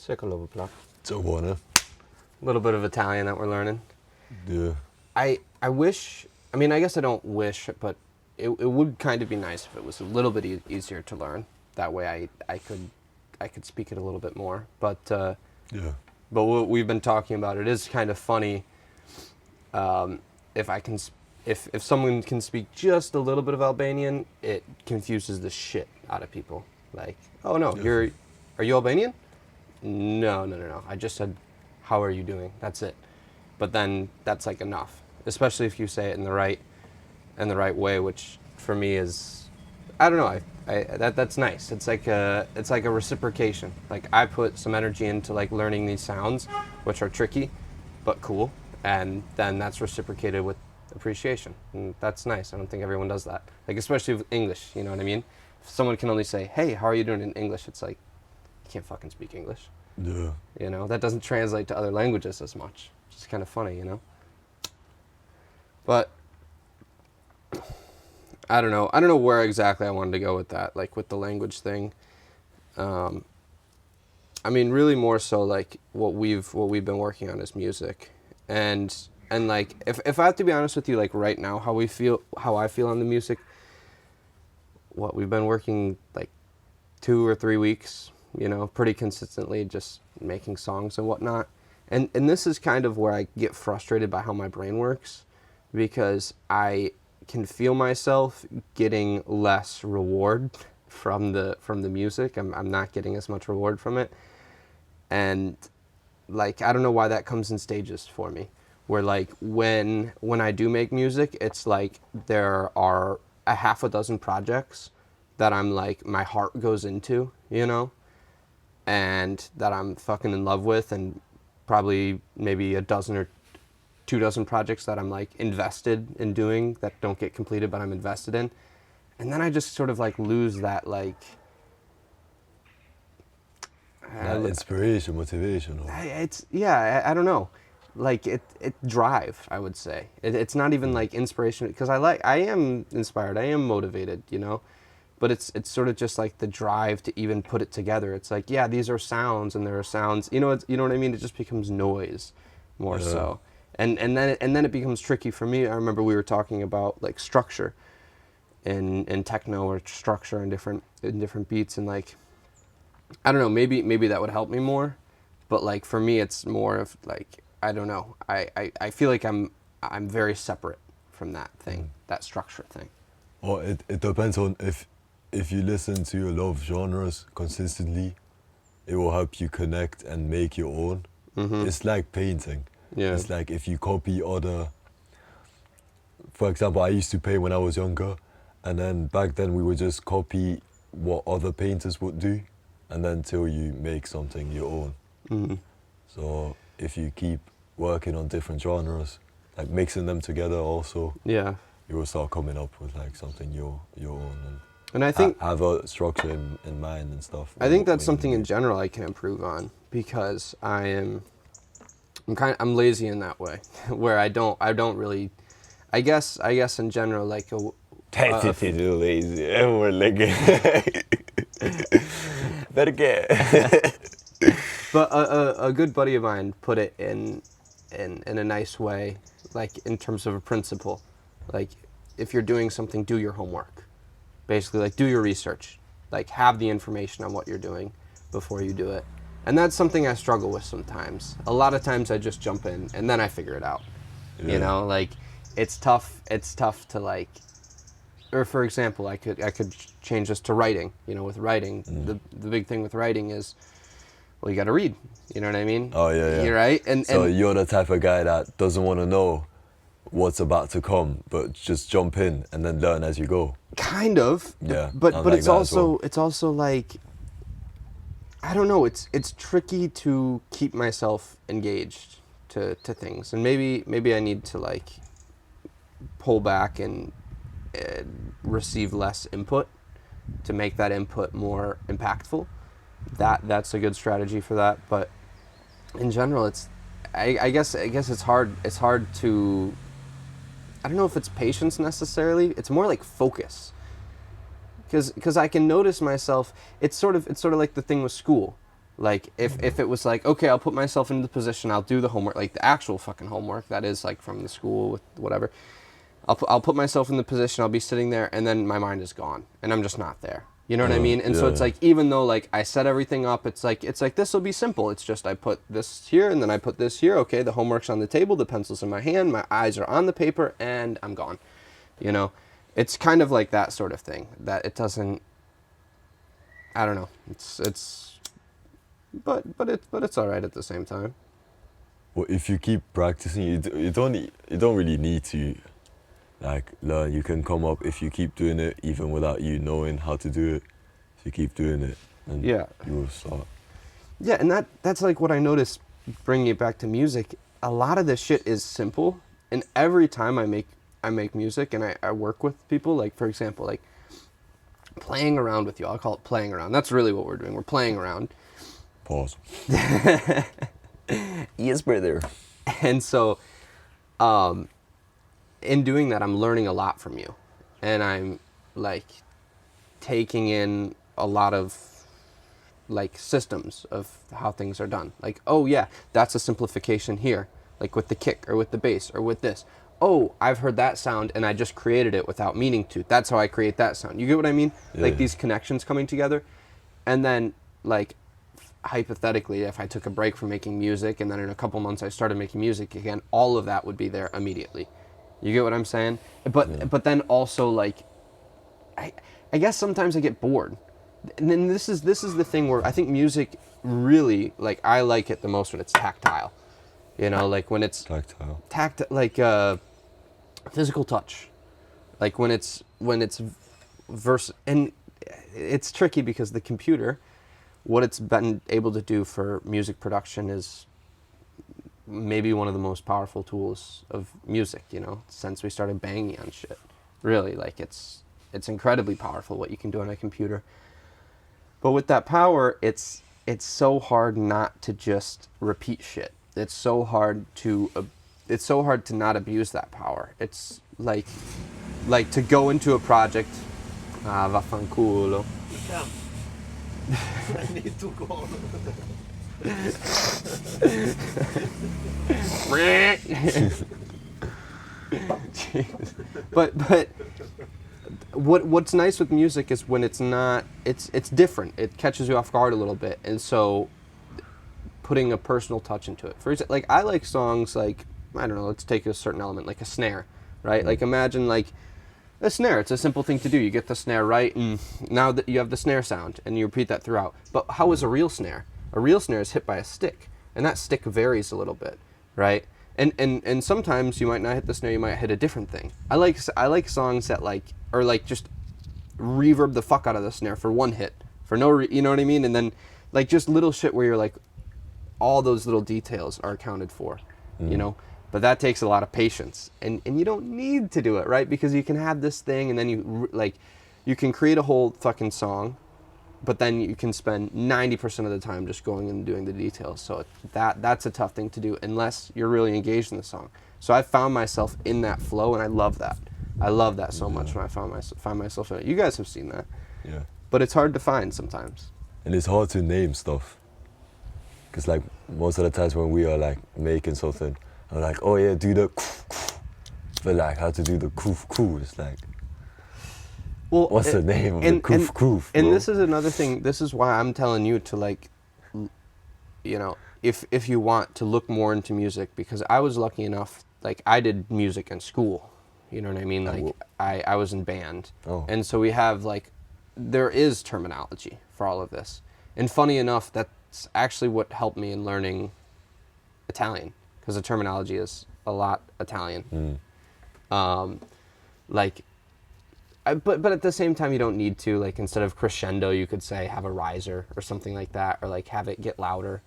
Sekolovopla. So one, A little bit of Italian that we're learning. yeah. I wish, I mean, I guess I don't wish, but it would kind of be nice if it was a little bit easier to learn. That way I could speak it a little bit more. But Yeah. but what we've been talking about, it is kind of funny if someone can speak just a little bit of Albanian, it confuses the shit out of people. Like, oh no, Yeah. are you Albanian? No. I just said, how are you doing? That's it. But then that's like enough, especially if you say it in the right way, which for me is, I don't know. That's nice. It's like a reciprocation. Like I put some energy into like learning these sounds, which are tricky, but cool, and then that's reciprocated with appreciation, and that's nice. I don't think everyone does that. Like especially with English, you know what I mean? If someone can only say, "Hey, how are you doing?" in English, it's like you can't fucking speak English. Yeah. You know, that doesn't translate to other languages as much. It's just kind of funny, you know? But I don't know. I don't know where exactly I wanted to go with that, like with the language thing. I mean, really more so like what we've been working on is music. And like if I have to be honest with you, like right now how I feel on the music, what we've been working like 2 or 3 weeks, you know, pretty consistently just making songs and whatnot. And this is kind of where I get frustrated by how my brain works, because I can feel myself getting less reward from the music. I'm not getting as much reward from it. And like I don't know why that comes in stages for me. Where like when I do make music, it's like there are a half a dozen projects that I'm like my heart goes into, you know? And that I'm fucking in love with, and probably maybe a dozen or 2 dozen projects that I'm like invested in doing that don't get completed but I'm invested in. And then I just sort of like lose that like Inspiration, motivation. Or... I don't know. Like it drive, I would say. It's not even like inspiration, because I am inspired, I am motivated, you know? But it's sort of just like the drive to even put it together. It's like, yeah, these are sounds, and there are sounds. You know, you know what I mean? It just becomes noise, more so, and then it becomes tricky for me. I remember we were talking about like structure, in techno, or structure in different beats, and like, I don't know, maybe that would help me more, but like for me, it's more of like, I don't know. I feel like I'm very separate from that thing, that structure thing. Well, it depends on if you listen to a lot of genres consistently, it will help you connect and make your own. Mm-hmm. It's like painting. Yeah. It's like if you copy other... For example, I used to paint when I was younger, and then back then we would just copy what other painters would do, and then till you make something your own. Mm-hmm. So if you keep working on different genres, like mixing them together also, yeah, you will start coming up with like something your own, and I think have a structure in mind and stuff. I think that's something in general I can improve on, because I'm lazy in that way, where I don't really, I guess in general, like lazy. We're like but a good buddy of mine put it in a nice way, like in terms of a principle, like if you're doing something, do your homework. Basically, like, do your research. Like, have the information on what you're doing before you do it. And that's something I struggle with sometimes. A lot of times I just jump in, and then I figure it out. Yeah. You know, like, it's tough to, like... Or, for example, I could change this to writing. You know, with writing, the big thing with writing is, well, you got to read. You know what I mean? Oh, yeah. You're right? And you're the type of guy that doesn't want to know what's about to come, but just jump in and then learn as you go. Kind of, yeah. But it's also like, I don't know. It's tricky to keep myself engaged to things, and maybe I need to like pull back and receive less input to make that input more impactful. That's a good strategy for that. But in general, I guess it's hard. It's hard to. I don't know if it's patience necessarily. It's more like focus. Because I can notice myself. It's sort of like the thing with school. Like if it was like, okay, I'll put myself into the position, I'll do the homework, like the actual fucking homework that is like from the school with whatever. I'll put myself in the position, I'll be sitting there, and then my mind is gone, and I'm just not there. You know what I mean? And so it's like, even though like I set everything up, it's like this will be simple. It's just I put this here and then I put this here. Okay, the homework's on the table, the pencil's in my hand, my eyes are on the paper, and I'm gone. You know, it's kind of like that sort of thing. That it doesn't. I don't know. But it's all right at the same time. Well, if you keep practicing, you don't really need to like learn. You can come up if you keep doing it, even without you knowing how to do it. If you keep doing it, and Yeah. you will start. Yeah, and that's like what I noticed, bringing it back to music. A lot of this shit is simple, and every time I make music and I work with people, like for example, like playing around with you. I'll call it playing around. That's really what we're doing. We're playing around. Pause. Yes, brother. And so, in doing that, I'm learning a lot from you, and I'm like taking in a lot of like systems of how things are done. Like, oh yeah, that's a simplification here, like with the kick or with the bass or with this. Oh, I've heard that sound and I just created it without meaning to. That's how I create that sound. You get what I mean? Yeah. Like these connections coming together. And then like hypothetically, if I took a break from making music and then in a couple months I started making music again, all of that would be there immediately. You get what I'm saying? But then also like I guess sometimes I get bored. And then this is the thing where I think music really, like, I like it the most when it's tactile. You know, like when it's like physical touch. Like when it's and it's tricky because the computer, what it's been able to do for music production is maybe one of the most powerful tools of music, you know, since we started banging on shit. Really, like it's incredibly powerful what you can do on a computer. But with that power, it's so hard not to just repeat shit. It's so hard to not abuse that power. It's like to go into a project. Vaffanculo. I need to go. But what's nice with music is when it's not, it's different. It catches you off guard a little bit, and so putting a personal touch into it. For example, like I like songs like, I don't know, let's take a certain element like a snare, right? Like imagine like a snare. It's a simple thing to do. You get the snare right, and now that you have the snare sound, and you repeat that throughout. But how is a real snare? A real snare is hit by a stick, and that stick varies a little bit, right? And sometimes you might not hit the snare, you might hit a different thing. I like songs that like, or like just reverb the fuck out of the snare for one hit, for you know what I mean? And then like just little shit where you're like, all those little details are accounted for, you know? But that takes a lot of patience, and you don't need to do it, right? Because you can have this thing, and then you can create a whole fucking song, but then you can spend 90% of the time just going and doing the details. So that's a tough thing to do unless you're really engaged in the song. So I found myself in that flow, and I love that. I love that so much when I find myself in it. You guys have seen that. Yeah. But it's hard to find sometimes. And it's hard to name stuff. Because like most of the times when we are like making something, I'm like, oh yeah, do the but like how to do the koof, it's like, well, what's the name of the koof? And this is another thing, this is why I'm telling you to like, you know, if you want to look more into music, because I was lucky enough, like I did music in school, you know what I mean? Like I was in band. Oh. And so we have like, there is terminology for all of this. And funny enough, that's actually what helped me in learning Italian, because the terminology is a lot Italian. But at the same time, you don't need to. Like instead of crescendo, you could say have a riser or something like that, or like have it get louder,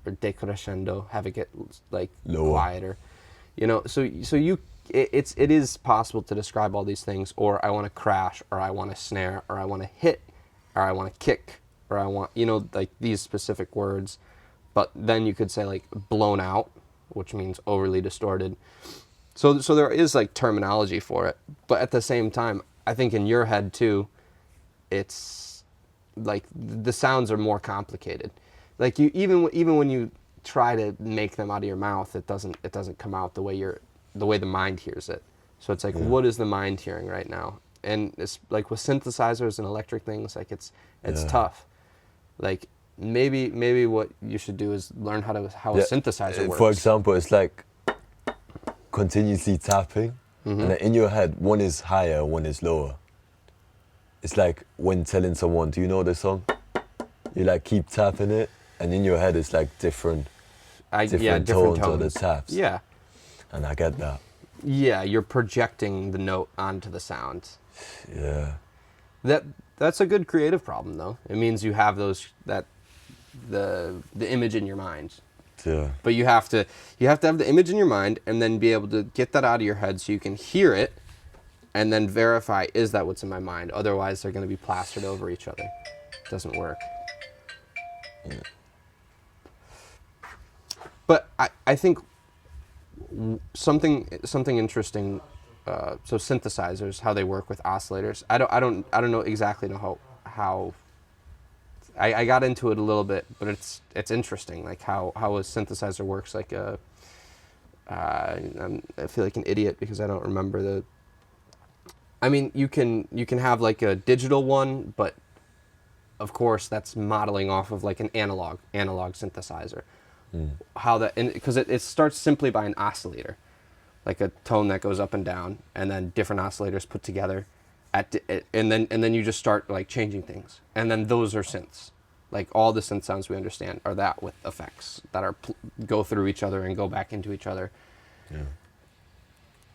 or decrescendo, have it get like lower, quieter. You know, so it is possible to describe all these things. Or I want to crash, or I want to snare, or I want to hit, or I want to kick, or I want, you know, like these specific words. But then you could say like blown out, which means overly distorted. So there is like terminology for it, but at the same time, I think in your head too, it's like the sounds are more complicated, Like you even when you try to make them out of your mouth, it doesn't come out the way the mind hears it. So it's like, Yeah. what is the mind hearing right now? And it's like with synthesizers and electric things, like it's Yeah. tough. Like maybe what you should do is learn how a Yeah, synthesizer works. For example, it's like continuously tapping, Mm-hmm. and then in your head, one is higher, one is lower. It's like when telling someone, "Do you know the song?" You like keep tapping it, and in your head, it's like different different tones tones. of the taps. Yeah. And I get that. Yeah, you're projecting the note onto the sound. Yeah. That's a good creative problem though. It means you have the image in your mind. Yeah. But you have to have the image in your mind and then be able to get that out of your head so you can hear it and then verify, is that what's in my mind? Otherwise they're going to be plastered over each other. It doesn't work. Yeah. But I think something interesting. So synthesizers, how they work with oscillators. I don't know exactly how. I got into it a little bit, but it's interesting, like how a synthesizer works. Like I feel like an idiot because I don't remember the. I mean, you can have like a digital one, but of course that's modeling off of like an analog synthesizer. How that, because it starts simply by an oscillator, like a tone that goes up and down, and then different oscillators put together, and then you just start like changing things, and then those are synths. Like all the synth sounds we understand are that with effects that are go through each other and go back into each other. Yeah.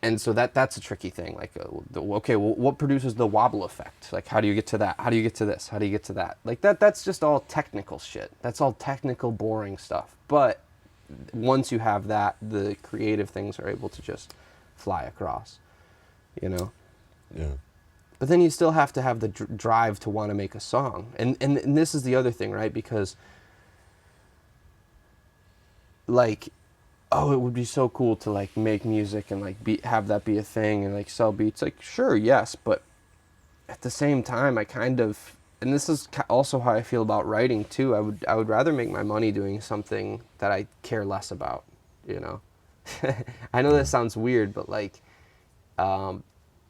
And so that's a tricky thing. Like, okay, well, what produces the wobble effect? Like, how do you get to that? How do you get to this? How do you get to that? Like that's just all technical shit. That's all technical, boring stuff. But once you have that, the creative things are able to just fly across, you know? Yeah. But then you still have to have the drive to want to make a song. And this is the other thing, right? Because, like, oh, it would be so cool to, like, make music and, like, have that be a thing and, like, sell beats. Like, sure, yes, but at the same time, I kind of... And this is also how I feel about writing, too. I would rather make my money doing something that I care less about, you know? I know that sounds weird, but, like...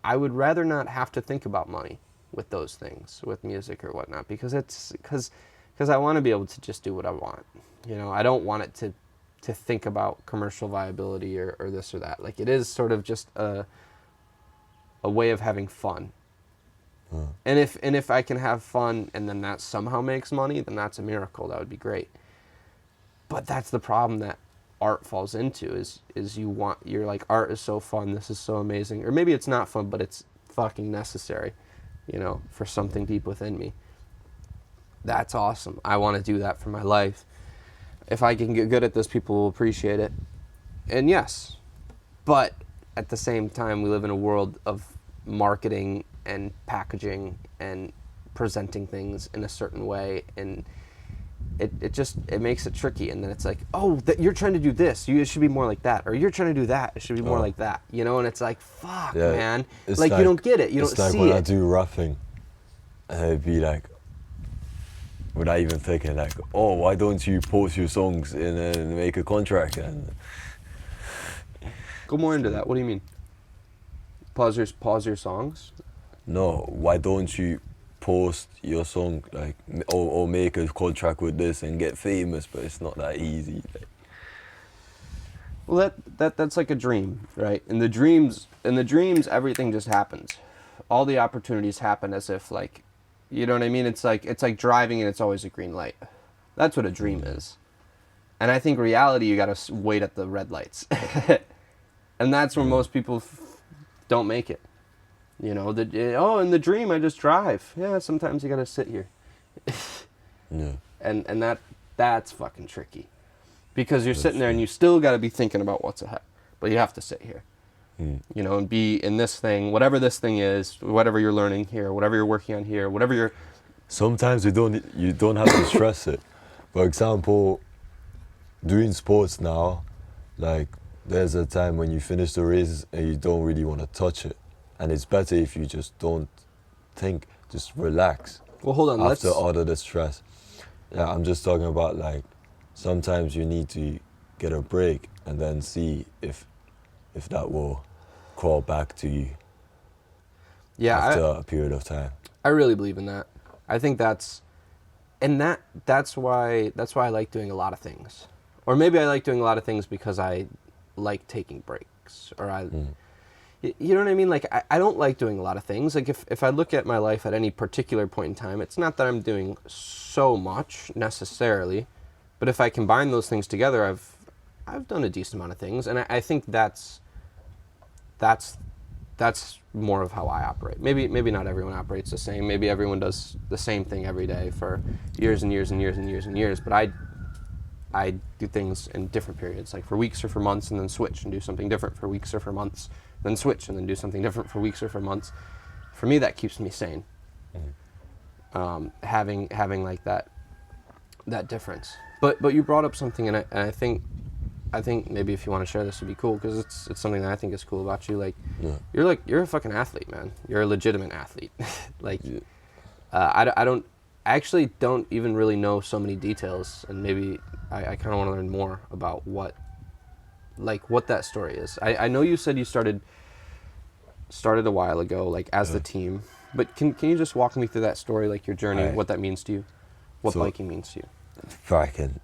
I would rather not have to think about money with those things, with music or whatnot, because I want to be able to just do what I want. You know, I don't want it to think about commercial viability or this or that. Like, it is sort of just a way of having fun. And if I can have fun and then that somehow makes money, then that's a miracle. That would be great. But that's the problem that art falls into is you're like, art is so fun, this is so amazing, or maybe it's not fun, but it's fucking necessary, you know, for something deep within me. That's awesome. I want to do that for my life. If I can get good at this, people will appreciate it. And yes, but at the same time, we live in a world of marketing and packaging and presenting things in a certain way, and it makes it tricky. And then it's like, oh, you're trying to do this, it should be more like that, or you're trying to do that, it should be more like that, you know? And it's like, fuck, Yeah, man, it's like you don't get it, you don't It's like see when it. I do rapping, and it'd be like, without even thinking, like, oh, why don't you post your songs and make a contract? And Go more into that. What do you mean? Pause your songs? no, why don't you post your song, like, or make a contract with this and get famous? But it's not that easy. Like, Well, that's like a dream, right? In the dreams, everything just happens. All the opportunities happen as if, like, you know what I mean? It's like driving and it's always a green light. That's what a dream is. And I think reality, you gotta wait at the red lights. And that's where most people don't make it. You know, in the dream I just drive. Yeah, sometimes you gotta sit here. yeah, And that's fucking tricky. Because you're sitting there and you still gotta be thinking about what's ahead. But you have to sit here. You know, and be in this thing, whatever this thing is, whatever you're learning here, whatever you're working on here, whatever you're... Sometimes you don't have to stress it. For example, doing sports now, like, there's a time when you finish the race and you don't really want to touch it. And it's better if you just don't think, just relax. Well, hold on, after all of the stress. Yeah, I'm just talking about like sometimes you need to get a break and then see if that will crawl back to you Yeah, after a period of time. I really believe in that. I think that's why I like doing a lot of things. Or maybe I like doing a lot of things because I like taking breaks. Or you know what I mean? Like I don't like doing a lot of things. Like if I look at my life at any particular point in time, it's not that I'm doing so much necessarily, but if I combine those things together, I've done a decent amount of things, and I think that's more of how I operate. Maybe not everyone operates the same. Maybe everyone does the same thing every day for years and years and years and years and years. But I do things in different periods, like for weeks or for months, and then switch and do something different for weeks or for months, then switch and then do something different for weeks or for months. For me, that keeps me sane. Having like that difference. But you brought up something, and I think maybe if you want to share this would be cool, because it's something that I think is cool about you. Like, you're a fucking athlete, man. You're a legitimate athlete. Like, I actually don't even really know so many details, and maybe I kind of want to learn more about what that story is. I know you said you started a while ago, like as the team, but can you just walk me through that story, like your journey, Right. what that means to you, what biking means to you? Biking.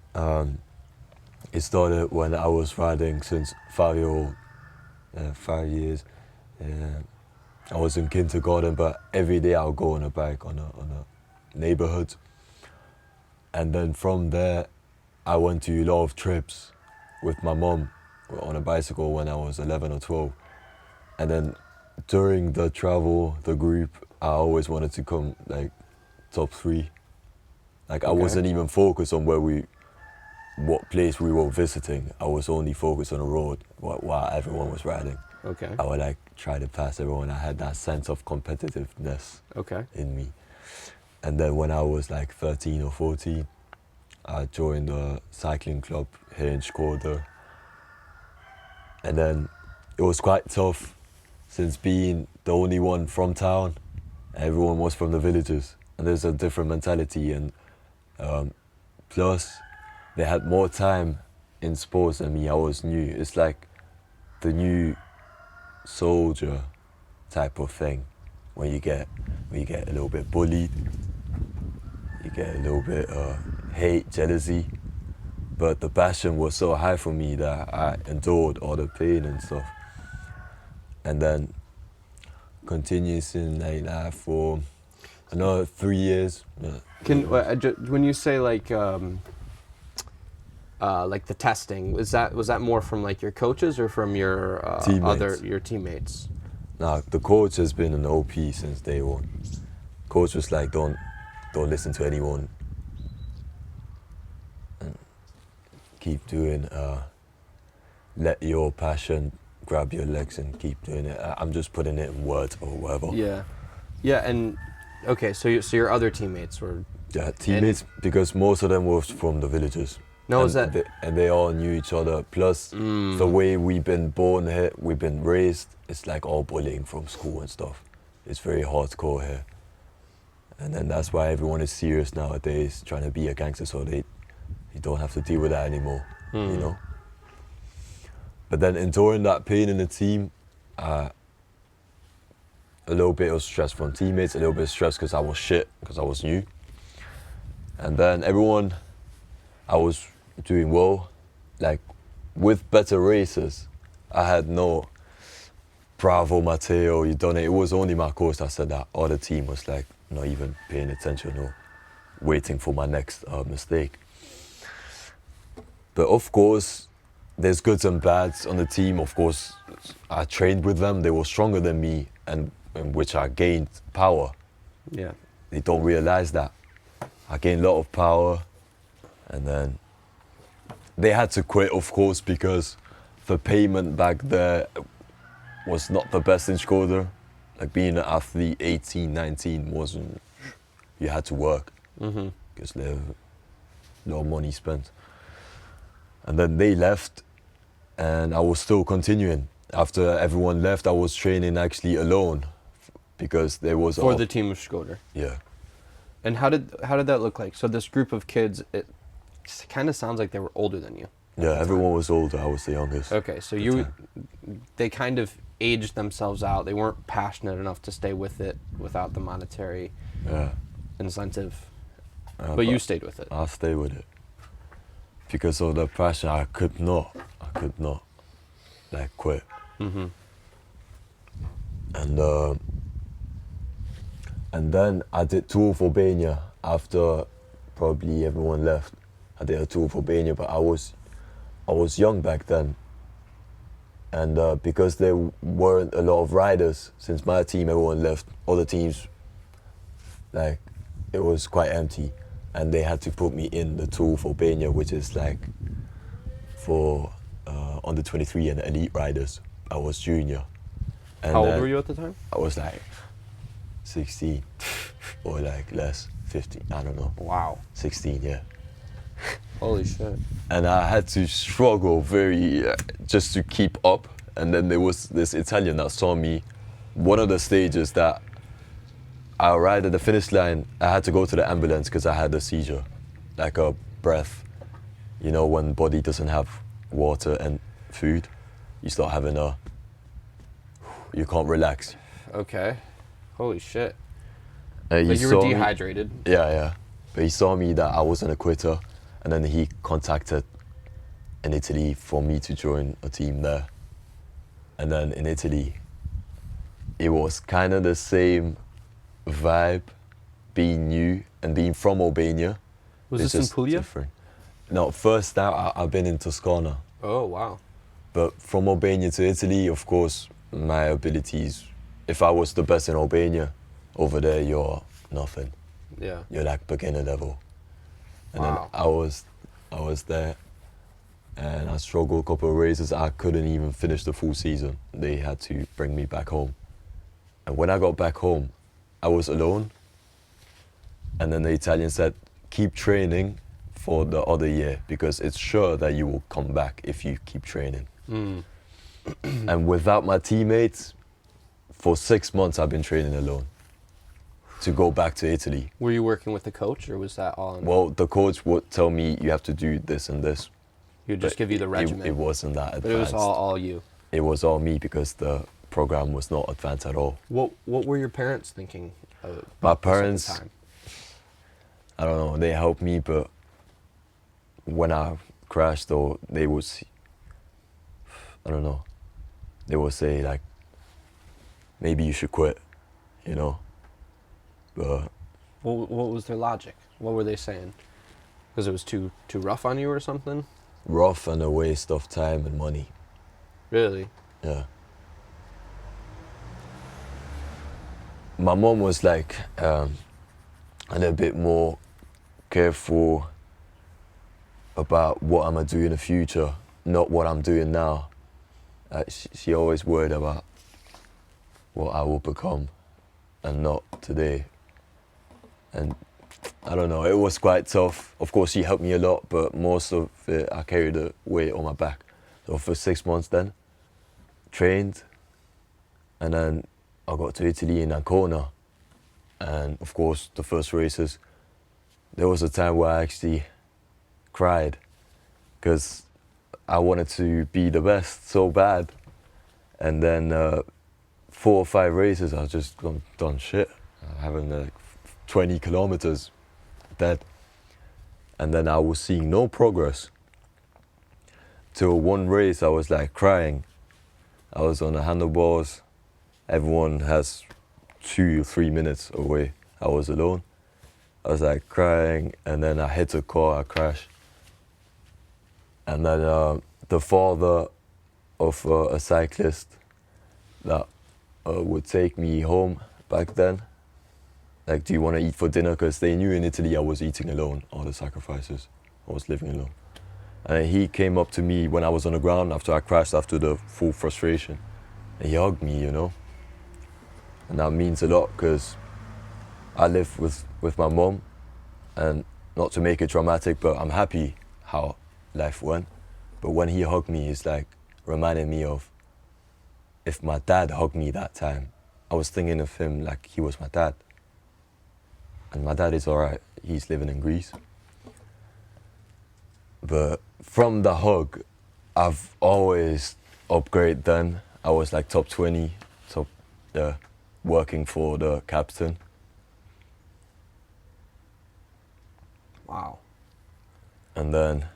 It started when I was riding since 5 years. I was in kindergarten, but every day I'll go on a bike on a neighborhood. And then from there, I went to a lot of trips with my mom on a bicycle when I was 11 or 12. And then during the travel, the group, I always wanted to come like top 3. Like I wasn't even focused on what place we were visiting. I was only focused on the road while everyone was riding. Okay. I would like try to pass everyone. I had that sense of competitiveness in me. And then when I was like 13 or 14, I joined a cycling club here in Shkoder. And then it was quite tough, since being the only one from town, everyone was from the villages. And there's a different mentality, and plus they had more time in sports than me. I was new. It's like the new soldier type of thing, when you get a little bit bullied, you get a little bit hate, jealousy. But the passion was so high for me that I endured all the pain and stuff. And then continuing like that for another 3 years. When you say like the testing, was that more from like your coaches or from your Teammates. teammates? Nah, the coach has been an OP since day one. Coach was like, don't listen to anyone, and keep doing. Let your passion grab your legs and keep doing it. I'm just putting it in words or whatever. Yeah, and okay, so your other teammates were. Yeah, teammates, because most of them were from the villages. No, and is that? they all knew each other. Plus, the way we've been born here, we've been raised, it's like all bullying from school and stuff. It's very hardcore here. And then that's why everyone is serious nowadays, trying to be a gangster, so you don't have to deal with that anymore, you know? But then enduring that pain in the team, a little bit of stress from teammates, a little bit of stress because I was shit, because I was new. And then I was doing well, like with better races. I had no bravo, Matteo, you done it. It was only my coach that said that. All the team was like not even paying attention or waiting for my next mistake. But of course, there's goods and bads on the team. Of course, I trained with them. They were stronger than me, and in which I gained power. Yeah. They don't realize that. I gained a lot of power, and then they had to quit, of course, because the payment back there was not the best in Shkoder. Like being an athlete, 18, 19 wasn't, you had to work. Because there's a lot of money spent. And then they left, and I was still continuing. After everyone left, I was training actually alone, because there was For the team of Shkoder. Yeah. And how did that look like? So this group of kids, it kind of sounds like they were older than you. Yeah, everyone was older. I was the youngest. Okay, so they kind of aged themselves out. They weren't passionate enough to stay with it without the monetary incentive. But you stayed with it. I stayed with it. Because of the passion, I could not, like, quit. Mm-hmm. And then I did tour of Albania after probably everyone left. I did a tour of Albania, but I was young back then. And because there weren't a lot of riders, since my team, everyone left, other teams, like, it was quite empty. And they had to put me in the tour of Albania, which is like for under 23 and elite riders. I was junior. And how old were you at the time? I was like 16 or like less, 15, I don't know. Wow. 16, yeah. Holy shit. And I had to struggle very just to keep up. And then there was this Italian that saw me. One of the stages that I arrived at the finish line, I had to go to the ambulance because I had a seizure, like a breath. You know, when body doesn't have water and food, you start having you can't relax. Okay. Holy shit. But you were dehydrated. Yeah. But he saw me that I wasn't a quitter, and then he contacted in Italy for me to join a team there. And then in Italy, it was kind of the same vibe, being new and being from Albania. Was It's this in just Puglia? different. No, first out I've been in Toscana. Oh, wow. But from Albania to Italy, of course, my abilities, if I was the best in Albania, over there you're nothing. Yeah. You're like beginner level. And Wow. then I was there and I struggled a couple of races. I couldn't even finish the full season. They had to bring me back home. And when I got back home, I was alone. And then the Italian said, keep training for the other year because it's sure that you will come back if you keep training. Mm. And without my teammates, for 6 months I've been training alone to go back to Italy. Were you working with the coach, or was that all? Well, the coach would tell me you have to do this and this. He would just give you the regimen. It wasn't that advanced. But it was all you. It was all me because the program was not advanced at all. What were your parents thinking? My About this at the parents, time? I don't know, they helped me, but when I crashed, though, they would, I don't know, they would say like, maybe you should quit, you know. But What was their logic? What were they saying? Because it was too rough on you or something? rough and a waste of time and money. Really? Yeah. My mom was like a little bit more careful about what I'm gonna do in the future, not what I'm doing now. She always worried about what I will become and not today. And I don't know, it was quite tough. Of course, she helped me a lot, but most of it, I carried the weight on my back. So for 6 months then, trained, and then I got to Italy in Ancona. And of course, the first races, there was a time where I actually cried because I wanted to be the best so bad. And then 4 or 5 races, I just done shit. Having like 20 kilometers dead. And then I was seeing no progress. Till one race, I was like crying. I was on the handlebars. Everyone has 2 or 3 minutes away. I was alone. I was like crying, and then I hit a car, I crashed. And then the father of a cyclist that would take me home back then, like, do you want to eat for dinner? Because they knew in Italy I was eating alone, all the sacrifices. I was living alone. And he came up to me when I was on the ground after I crashed, after the full frustration. And he hugged me, you know. And that means a lot because I live with my mom, and not to make it dramatic, but I'm happy how life went. But when he hugged me, it's like reminding me of if my dad hugged me that time. I was thinking of him like he was my dad. and my dad is alright. He's living in Greece. But from the hug, I've always upgraded then. I was like top 20, working for the captain. Wow. And then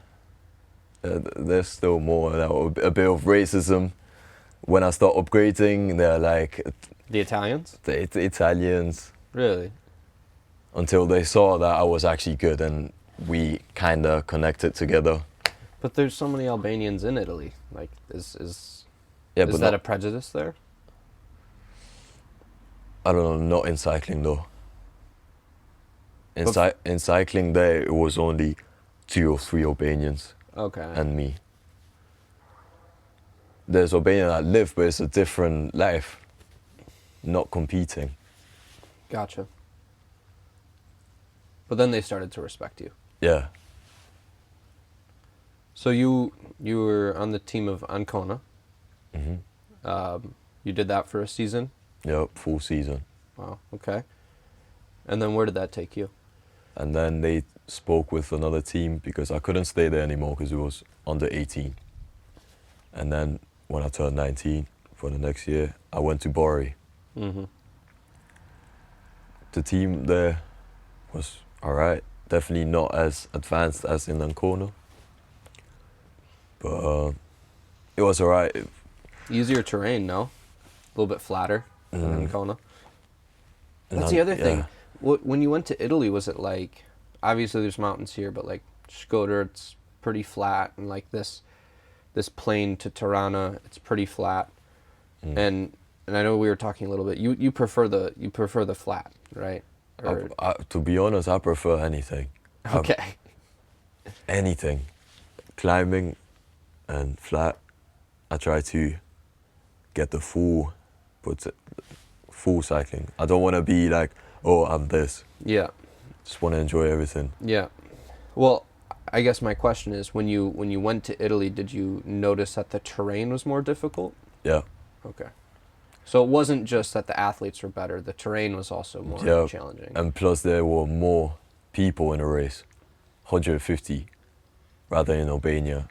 there's still more, a bit of racism. When I start upgrading, they're like... The Italians? The Italians. Really? Until they saw that I was actually good and we kind of connected together. But there's so many Albanians in Italy. Like, is Yeah, is but that a prejudice there? I don't know, not in cycling though. In cycling there, it was only 2 or 3 Albanians. Okay. And me. There's Albania that live, but it's a different life. Not competing. Gotcha. But then they started to respect you. Yeah. So you were on the team of Ancona. Mm-hmm. You did that for a season? Yep, full season. Wow, okay. And then where did that take you? And then they spoke with another team because I couldn't stay there anymore because it was under 18. And then when I turned 19 for the next year, I went to Bori. Mm-hmm. The team there was alright. Definitely not as advanced as in Ancona. But it was alright. Easier terrain, no? A little bit flatter than Ancona. That's And the other thing. yeah. When you went to Italy, was it like, obviously there's mountains here, but like Shkoder, it's pretty flat, and like this plane to Tirana, it's pretty flat. And I know we were talking a little bit. You prefer the flat, right? Or, To be honest, I prefer anything. okay. Anything. Climbing and flat. I try to get the full cycling. I don't want to be like, oh, I'm this. Yeah. Just want to enjoy everything. Yeah. Well, I guess my question is, when you went to Italy, did you notice that the terrain was more difficult? Yeah. Okay. So it wasn't just that the athletes were better, the terrain was also more challenging. And plus there were more people in a race. 150 rather in Albania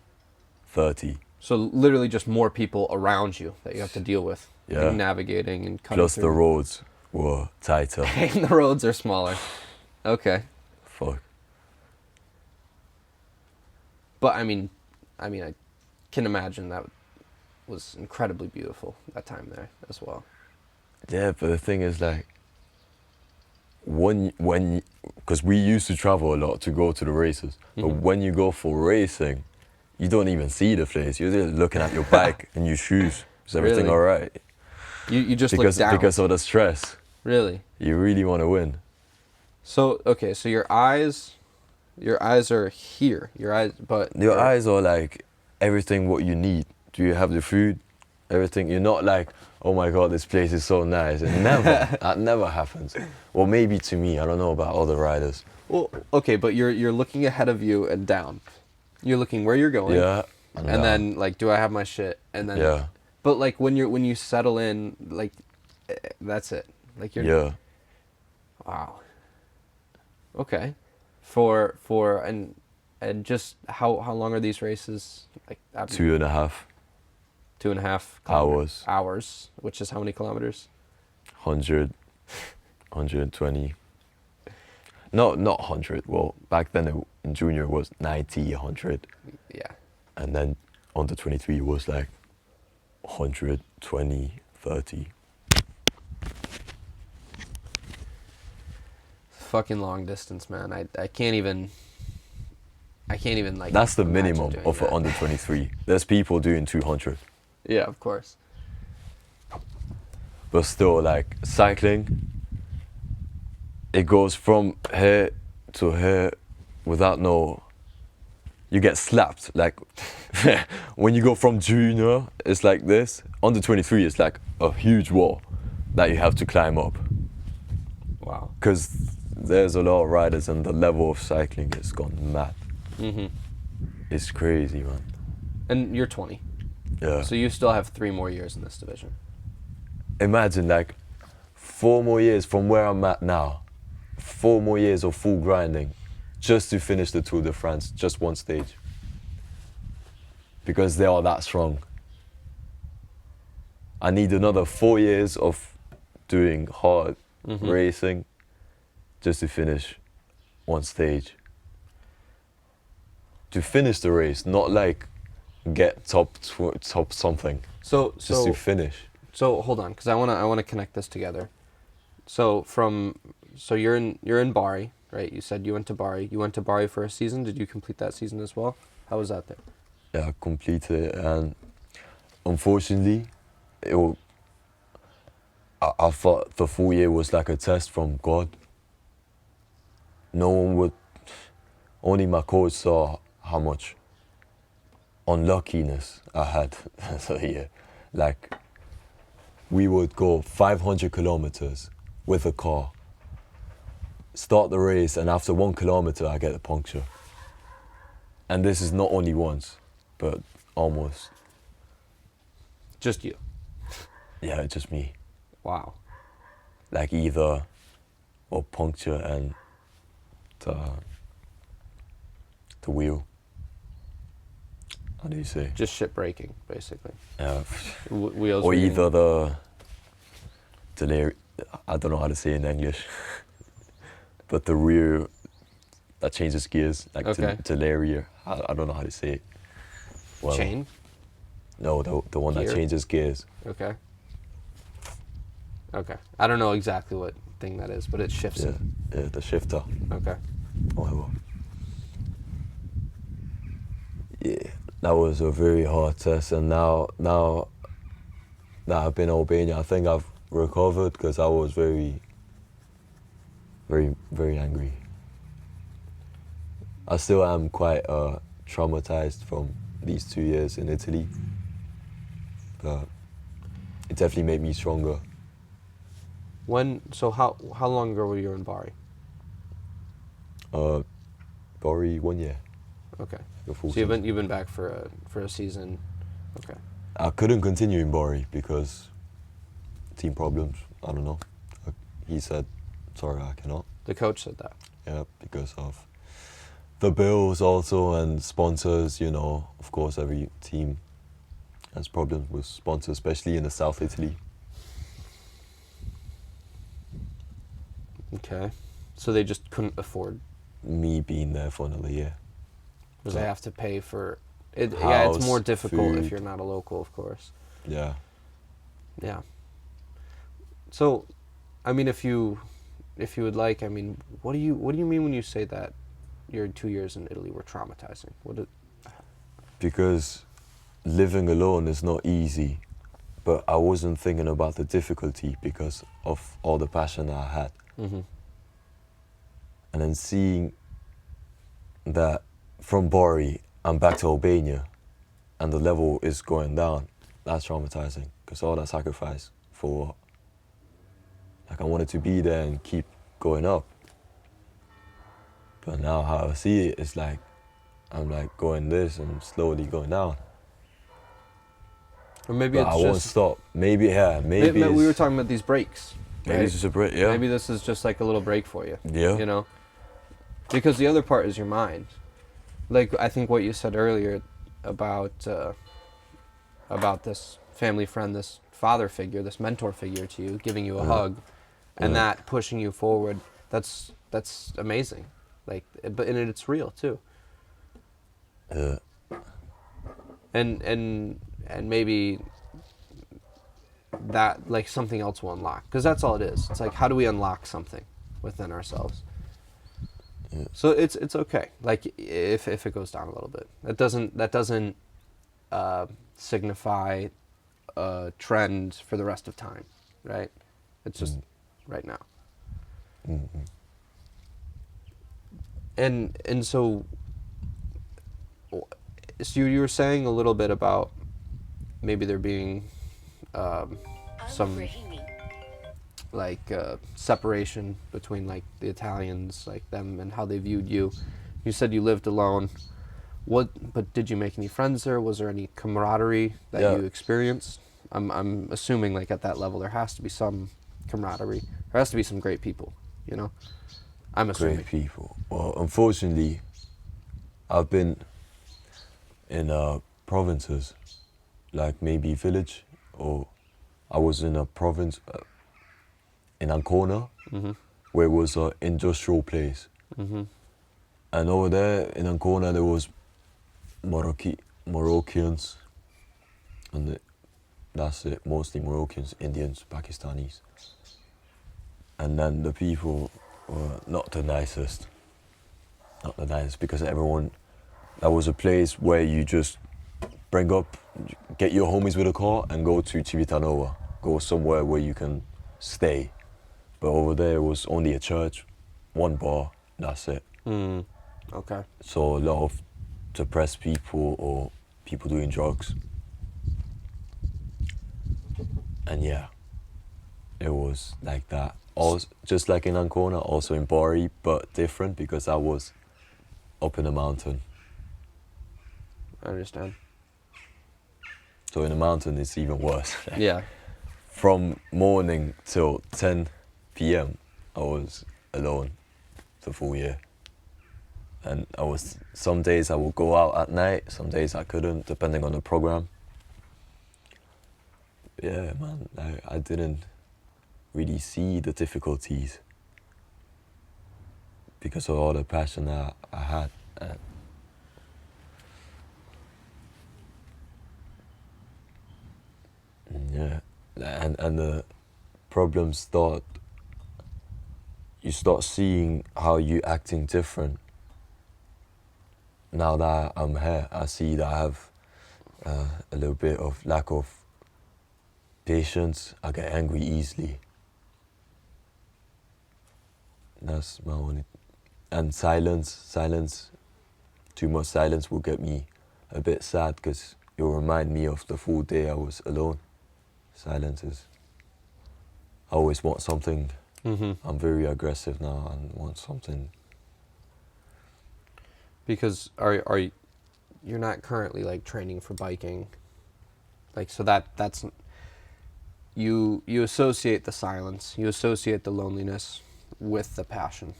30. So literally just more people around you that you have to deal with. Yeah. Like navigating and cutting Plus through. the roads were tighter. And the roads are smaller. Okay. Fuck. But I mean I can imagine that was incredibly beautiful that time there as well. Yeah, but the thing is like, because we used to travel a lot to go to the races, but when you go for racing, you don't even see the place. You're just looking at your bike and your shoes. Is everything Really? all right? You just look down. Because of the stress. Really? You really want to win. So okay, so your eyes are here. Your eyes are like everything what you need. Do you have the food? Everything. You're not like, oh my god, this place is so nice. It never. That never happens. Well, maybe to me. I don't know about other riders. Well, okay, but you're looking ahead of you and down. You're looking where you're going. Yeah. And then like, do I have my shit? And then. Yeah. But like when you settle in, like, that's it. Like you're. Yeah. Wow. Okay. And just how long are these races? Like 2.5 hours, which is how many kilometers? 100, 120. Not 100. Well, back then in junior it was 90, 100. Yeah. And then under 23 it was like 120, 30. Fucking long distance, man. I can't even like. That's the imagine minimum doing of that. under 23. There's people doing 200. Yeah, of course. But still, like cycling, it goes from here to here without you get slapped. Like when you go from junior, it's like this. Under 23, it's like a huge wall that you have to climb up. Wow. Because there's a lot of riders and the level of cycling has gone mad. Mm-hmm. It's crazy, man. And you're 20. Yeah. So you still have 3 more years in this division. Imagine like 4 more years from where I'm at now. 4 more years of full grinding just to finish the Tour de France, just one stage. Because they are that strong. I need another 4 years of doing hard racing just to finish one stage. To finish the race, not like get top something. Just to finish. So hold on, because I wanna connect this together. So you're in Bari, right? You said you went to Bari. You went to Bari for a season. Did you complete that season as well? How was that there? Yeah, I completed it, and unfortunately, I thought the full year was like a test from God. No one would, only my coach saw how much unluckiness I had that year. Like, we would go 500 kilometers with a car, start the race, and after 1 kilometer, I get a puncture. And this is not only once, but almost. Just you? Yeah, just me. Wow. Like either or puncture and the wheel. How do you say? Just shit breaking, basically. Yeah. Wheels. Or either the I don't know how to say it in English, but the rear that changes gears, like delaria. I don't know how to say it. Well, chain? No, the one Gear? that changes gears. Okay. I don't know exactly what thing that is, but it shifts it. Yeah, the shifter. Okay. Whatever. Yeah, that was a very hard test, and now that I've been in Albania, I think I've recovered because I was very, very, very angry. I still am quite traumatized from these 2 years in Italy, but it definitely made me stronger. How long ago were you in Bari? Bari 1 year. Okay. So you've been back for a season. Okay. I couldn't continue in Bari because team problems. I don't know. He said, sorry, I cannot. The coach said that. Yeah, because of the bills also and sponsors, you know. Of course, every team has problems with sponsors, especially in the South Italy. Okay. So they just couldn't afford me being there for another year. Because they have to pay for it. House, yeah, it's more difficult food. if you're not a local, of course. Yeah. Yeah. So, I mean, if you would like, I mean, what do you mean when you say that your 2 years in Italy were traumatizing? Because living alone is not easy, but I wasn't thinking about the difficulty because of all the passion I had. Mm-hmm. And then seeing that from Bari, I'm back to Albania, and the level is going down, that's traumatizing, because all that sacrifice for what? Like, I wanted to be there and keep going up. But now how I see it, it's like, I'm like going this and slowly going down. Or maybe but it's I won't stop. Maybe we were talking about these breaks. Maybe it's just a break, yeah. Maybe this is just like a little break for you. Yeah. You know? Because the other part is your mind. Like, I think what you said earlier about this family friend, this father figure, this mentor figure to you, giving you a hug, and that pushing you forward, that's amazing. Like, but it's real too. Yeah. And maybe that, like, something else will unlock, because that's all it is. It's like, how do we unlock something within ourselves? Yeah. So it's okay. Like, if it goes down a little bit, that doesn't signify a trend for the rest of time, right? It's just right now. Mm-hmm. And so you were saying a little bit about maybe there being some like separation between, like, the Italians, like them and how they viewed you. You said you lived alone. But did you make any friends there? Was there any camaraderie that you experienced? I'm assuming, like, at that level there has to be some camaraderie. There has to be some great people, you know? I'm assuming. great people. Well, unfortunately, I've been in provinces, like maybe village, or I was in a province in Ancona, where it was an industrial place. And over there in Ancona there was Moroccans, and that's it, mostly Moroccans, Indians, Pakistanis. And then the people were not the nicest. Not the nicest, because everyone, that was a place where you just get your homies with a car and go to Civitanova, go somewhere where you can stay. But over there was only a church, one bar, that's it. Okay. So a lot of depressed people or people doing drugs. And yeah, it was like that. Also, just like in Ancona, also in Bari, but different because I was up in the mountain. I understand. So in the mountain it's even worse. Yeah. From morning till 10 p.m. I was alone the full year. And some days I would go out at night, some days I couldn't, depending on the program. Yeah, man, I didn't really see the difficulties because of all the passion I had. Yeah, and the problems you start seeing how you acting different. Now that I'm here, I see that I have a little bit of lack of patience. I get angry easily. That's my only. And silence. Too much silence will get me a bit sad because it will remind me of the full day I was alone. Silence is. I always want something. I'm very aggressive now and want something. Because you're not currently like training for biking, like, so that's you associate the silence, you associate the loneliness with the passion,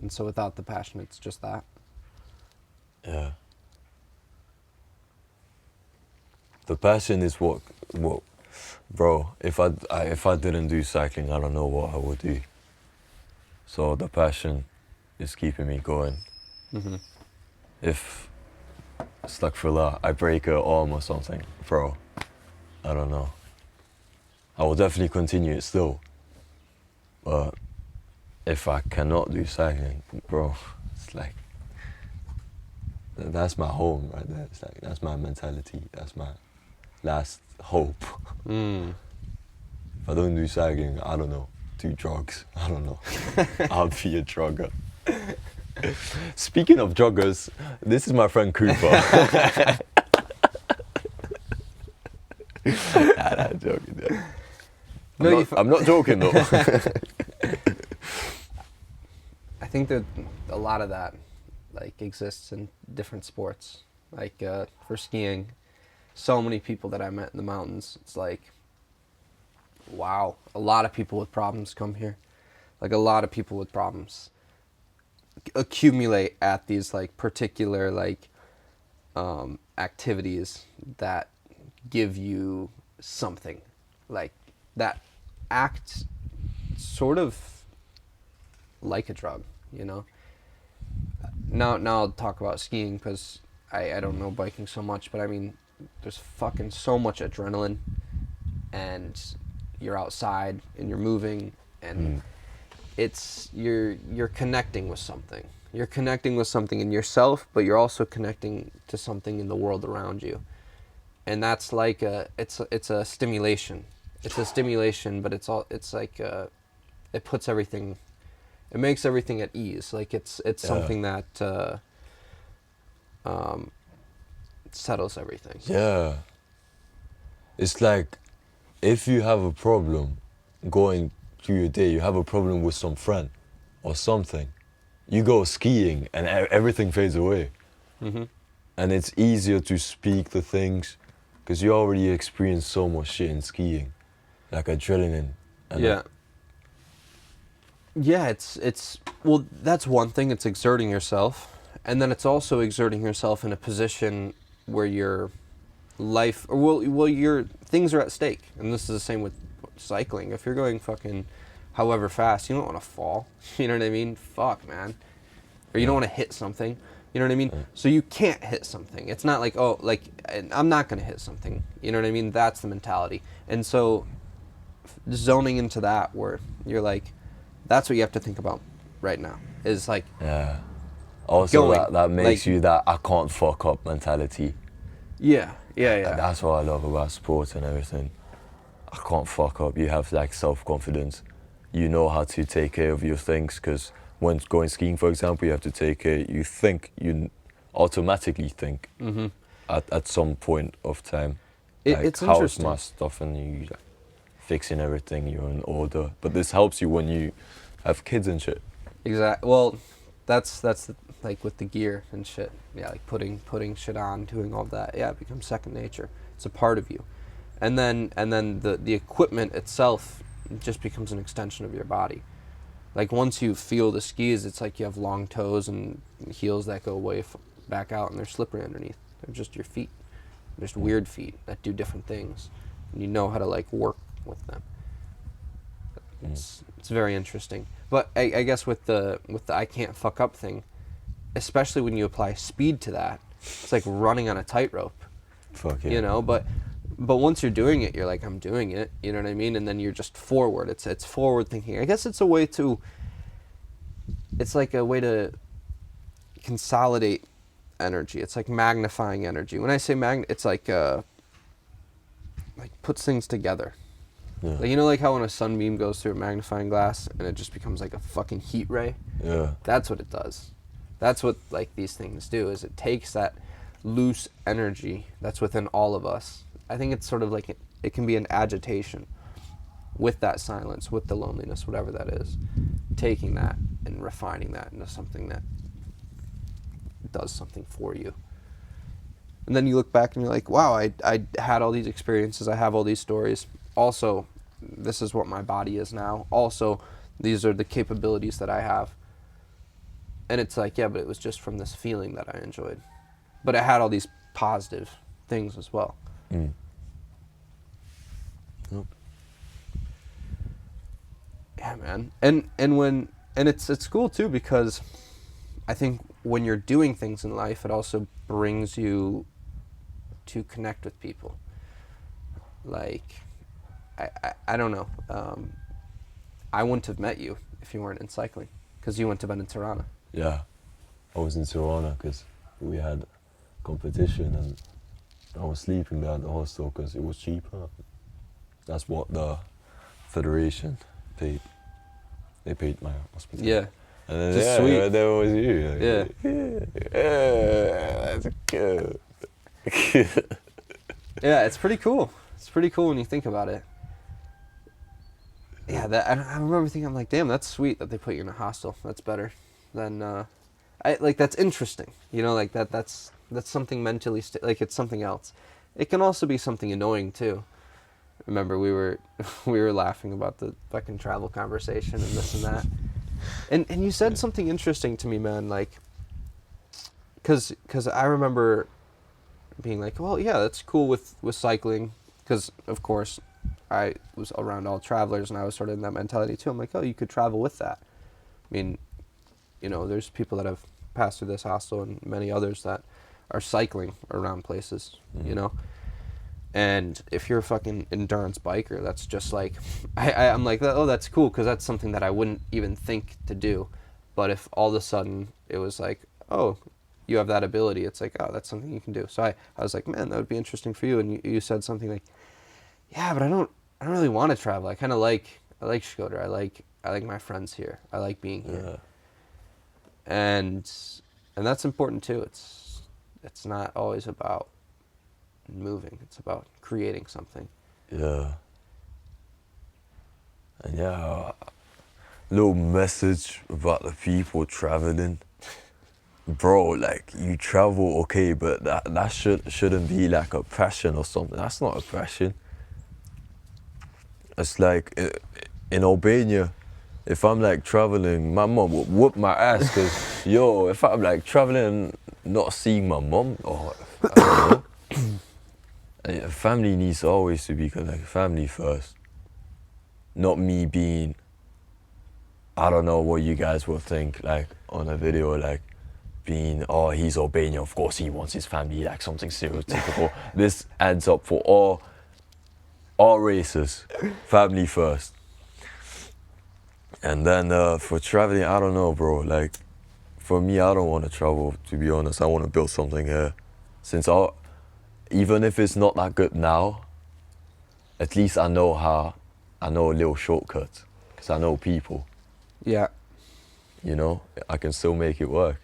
and so without the passion it's just that. Yeah. The passion is what, bro. If I didn't do cycling, I don't know what I would do. So the passion is keeping me going. If astaghfirullah, I break an arm or something, bro, I don't know. I will definitely continue it still. But if I cannot do cycling, bro, it's like, that's my home right there. It's like, that's my mentality. That's my last hope. If I don't do cycling, I don't know, do drugs, I don't know. I'll be a drugger. Speaking of joggers, this is my friend Cooper. Nah, I'm joking. Yeah. I'm not joking though. I think that a lot of that like exists in different sports. Like for skiing, so many people that I met in the mountains, it's like, wow, a lot of people with problems come here. Like a lot of people with problems accumulate at these like particular like activities that give you something, like that act sort of like a drug, you know. Now I'll talk about skiing because I don't know biking so much, but I mean there's fucking so much adrenaline, and you're outside and you're moving, and it's you're connecting with something. You're connecting with something in yourself, but you're also connecting to something in the world around you. And that's like it's a stimulation. It's a stimulation, but it's like it puts everything, it makes everything at ease. Like it's something that settles everything. Yeah. It's like if you have a problem going through your day, you have a problem with some friend or something, you go skiing and everything fades away. And it's easier to speak the things because you already experienced so much shit in skiing, like adrenaline. And yeah. Yeah, it's Well, that's one thing. It's exerting yourself, and then it's also exerting yourself in a position where your life, or well, your things are at stake. And this is the same with cycling. If you're going fucking however fast, you don't want to fall. You know what I mean? Fuck, man. Or you don't want to hit something. You know what I mean? So you can't hit something. It's not like, oh, like, I'm not going to hit something. You know what I mean? That's the mentality. And so zoning into that where you're like, that's what you have to think about right now. Is like, Yeah. Also, going, that makes like, you that I can't fuck up mentality. yeah. And that's what I love about sports and everything. I can't fuck up. You have like self-confidence. You know how to take care of your things, because when going skiing, for example, you have to take care. You automatically think at some point of time. Like, It's how's interesting. my stuff, and you like, fixing everything, you're in order. But this helps you when you have kids and shit. Exactly. Well, that's like with the gear and shit. Yeah, like putting shit on, doing all that. Yeah, it becomes second nature. It's a part of you. And then the equipment itself just becomes an extension of your body. Like once you feel the skis, it's like you have long toes and heels that go back out, and they're slippery underneath. They're just your feet. They're just weird feet that do different things, and you know how to like work with them. It's very interesting. But I guess with the I can't fuck up thing, especially when you apply speed to that, it's like running on a tightrope. Fuck yeah. You know, but once you're doing it, you're like, I'm doing it. You know what I mean? And then you're just forward. It's forward thinking. I guess it's a way to. It's like a way to consolidate energy. It's like magnifying energy. When I say it's like puts things together. Yeah. Like, you know, like how when a sunbeam goes through a magnifying glass and it just becomes like a fucking heat ray? Yeah. That's what it does. That's what like these things do, is it takes that loose energy that's within all of us. I think it's sort of like it can be an agitation with that silence, with the loneliness, whatever that is. Taking that and refining that into something that does something for you. And then you look back and you're like, wow, I had all these experiences, I have all these stories. Also, this is what my body is now. Also, these are the capabilities that I have. And it's like, yeah, but it was just from this feeling that I enjoyed. But it had all these positive things as well. Mm. Yep. Yeah, man. And it's cool too, because I think when you're doing things in life, it also brings you to connect with people. Like, I don't know. I wouldn't have met you if you weren't in cycling, because you wouldn't have been in Tirana. Yeah. I was in Tirana because we had competition, and I was sleeping there at the hostel because it was cheaper. That's what the federation paid. They paid my hospital. Yeah. And then Just sweet. there was you. Like, Yeah. That's good. Yeah, it's pretty cool. It's pretty cool when you think about it. Yeah, I remember thinking, I'm like, damn, that's sweet that they put you in a hostel. That's better than that's interesting. You know, like that's something mentally like it's something else. It can also be something annoying too. Remember, we were laughing about the fucking travel conversation and this and that. And you said something interesting to me, man, like cuz I remember being like, well, yeah, that's cool with cycling, because of course I was around all travelers and I was sort of in that mentality too. I'm like, oh, you could travel with that. I mean, you know, there's people that have passed through this hostel and many others that are cycling around places, you know. And if you're a fucking endurance biker, that's just like, I'm like, oh, that's cool, because that's something that I wouldn't even think to do. But if all of a sudden it was like, oh, you have that ability, it's like, oh, that's something you can do. So I was like, man, that would be interesting for you. And you said something like, yeah, but I don't really want to travel. I kind of I like Shkoder. I like my friends here. I like being here. Yeah. And that's important too. It's not always about moving. It's about creating something. Yeah. And yeah, little message about the people traveling. Bro, like, you travel, okay, but that shouldn't be like a passion or something. That's not a passion. It's like in Albania, if I'm like traveling, my mom would whoop my ass because, yo, if I'm like traveling and not seeing my mom, or I don't know, family needs always to be like family first. Not me being, I don't know what you guys will think, like on a video, like being, oh, he's Albanian, of course he wants his family, like something stereotypical. This adds up for all races, family first. And then for traveling, I don't know, bro. Like, for me, I don't want to travel, to be honest. I want to build something here. Even if it's not that good now, at least I know a little shortcut, because I know people. Yeah. You know, I can still make it work.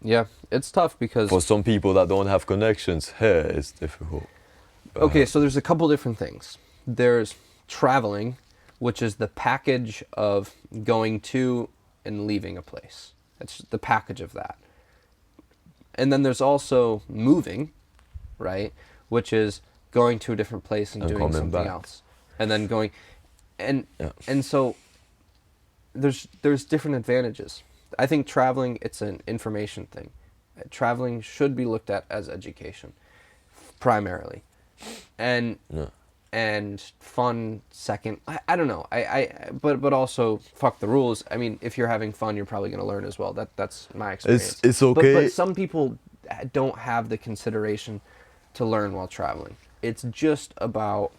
Yeah, it's tough because... For some people that don't have connections here, it's difficult. Okay, so there's a couple different things. There's traveling, which is the package of going to and leaving a place. It's the package of that. And then there's also moving, right? Which is going to a different place and doing something back. else. And then going... And Yeah. and so there's different advantages. I think traveling, it's an information thing. Traveling should be looked at as education, primarily. And fun second. I don't know. But also fuck the rules. I mean, if you're having fun, you're probably going to learn as well. That's my experience. It's okay. But some people don't have the consideration to learn while traveling. It's just about...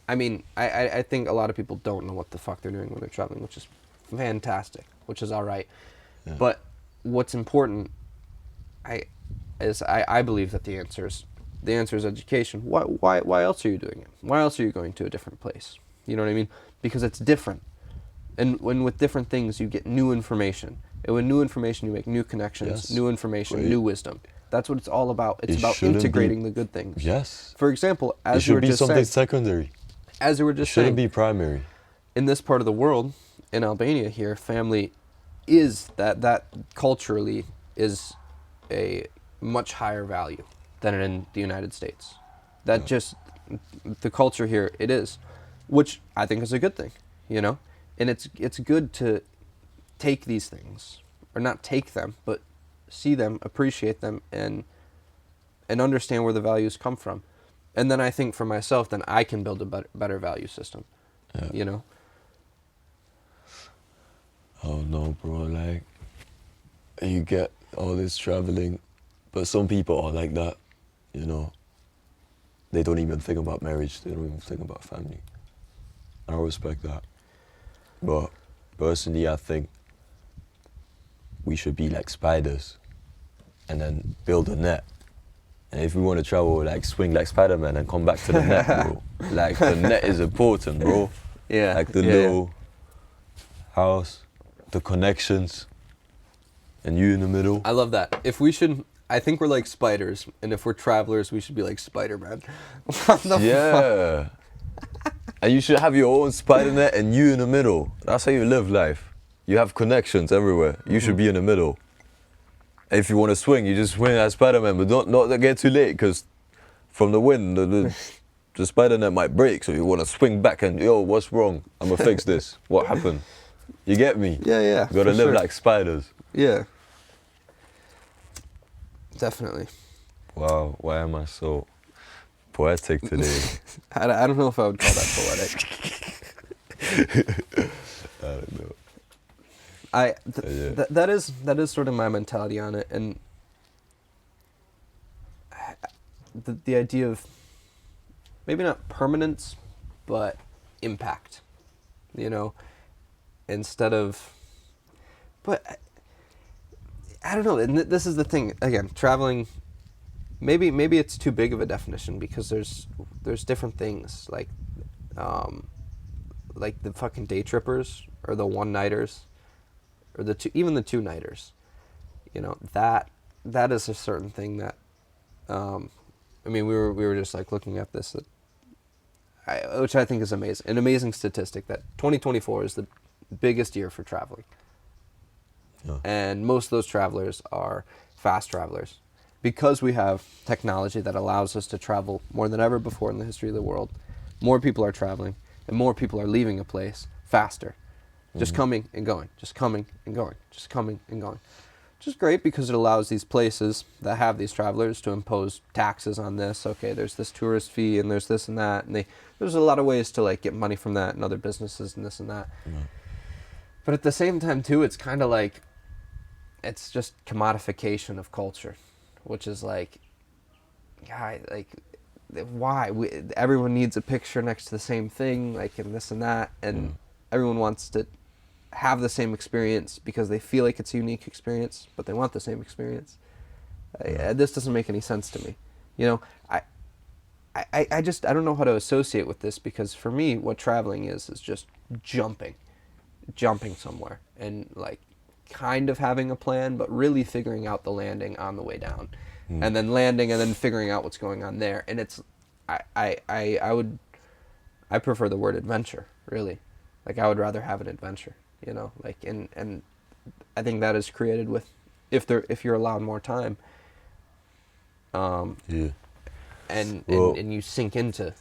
I mean, I think a lot of people don't know what the fuck they're doing when they're traveling, which is fantastic, which is all right. Yeah. But what's important, I believe that the answer is education. Why else are you doing it? Why else are you going to a different place? You know what I mean? Because it's different. And when with different things, you get new information. And with new information, you make new connections, Yes. new information, Wait. new wisdom. That's what it's all about. It's It about shouldn't integrating the good things. Yes. For example, It as you were should be just something saying, secondary. as you were It just shouldn't saying, be primary. in this part of the world, in Albania here, family is that culturally is a much higher value than in the United States. That just, the culture here, it is, which I think is a good thing, you know? And it's good to take these things, or not take them, but see them, appreciate them, and understand where the values come from. And then I think for myself, then I can build a better value system, you know? Oh no, bro, like, you get all this traveling, but some people are like that, you know. They don't even think about marriage, they don't even think about family. I respect that. But personally, I think we should be like spiders and then build a net. And if we want to travel, like swing like Spider-Man and come back to the net, bro. Like, the net is important, bro. Yeah. Like the yeah. little house, the connections, and you in the middle. I love that. I think we're like spiders, and if we're travelers, we should be like Spider-Man. What the Yeah. And you should have your own spider net and you in the middle. That's how you live life. You have connections everywhere. You should be in the middle. If you want to swing, you just swing as Spider-Man, but not get too late, because from the wind, the spider net might break, so you want to swing back and, yo, what's wrong? I'm going to fix this. What happened? You get me? Yeah. You got to live sure. like spiders. Yeah. Definitely. Wow, why am I so poetic today? I don't know if I would call that poetic. I don't know. That is sort of my mentality on it, and the idea of maybe not permanence, but impact, you know, instead of, but I don't know, and this is the thing, again, traveling, maybe it's too big of a definition, because there's different things, like the fucking day trippers, or the one-nighters, or even the two-nighters, you know, that is a certain thing that, I mean, we were just like looking at this, which I think is amazing, an amazing statistic, that 2024 is the biggest year for traveling. Yeah. And most of those travelers are fast travelers, because we have technology that allows us to travel more than ever before in the history of the world. More people are traveling, and more people are leaving a place faster. Just coming and going, just coming and going, just coming and going. Which is great because it allows these places that have these travelers to impose taxes on this. Okay, there's this tourist fee and there's this and that. And there's a lot of ways to like get money from that and other businesses and this and that. But at the same time too, it's kind of like, it's just commodification of culture, which is like, God, like, why? Everyone needs a picture next to the same thing, like, and this and that. And everyone wants to have the same experience because they feel like it's a unique experience, but they want the same experience. This doesn't make any sense to me. You know, I don't know how to associate with this, because for me, what traveling is just jumping somewhere and like kind of having a plan, but really figuring out the landing on the way down, and then landing and then figuring out what's going on there. And it's, I prefer the word adventure, really. Like, I would rather have an adventure, you know, like, and I think that is created with, if you're allowed more time, and you sink into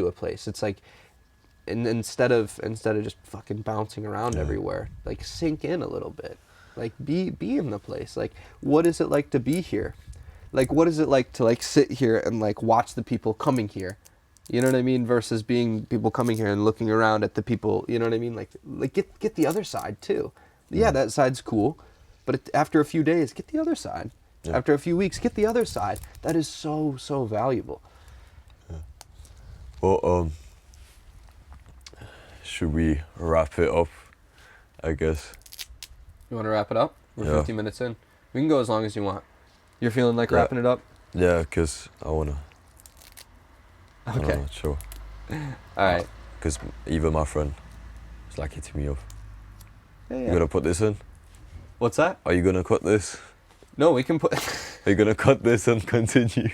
a place. It's like, and instead of just fucking bouncing around everywhere, like, sink in a little bit, like, be in the place. Like, what is it like to be here? Like, what is it like to like sit here and like watch the people coming here? You know what I mean? Versus being people coming here and looking around at the people, you know what I mean? Like get the other side too. Yeah, that side's cool, but after a few days, get the other side. Yeah. After a few weeks, get the other side. That is so valuable. Yeah. Well, should we wrap it up? I guess. You want to wrap it up? We're 50 minutes in. We can go as long as you want. You're feeling like wrapping it up? Yeah, because I want to. Okay. Sure. All right. Because even my friend was like hitting me up. Yeah. You going to put this in? What's that? Are you going to cut this? No, we can put... Are you going to cut this and continue?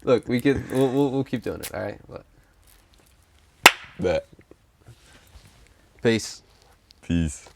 Look, we'll keep doing it, all right? But... Bet. Peace. Peace.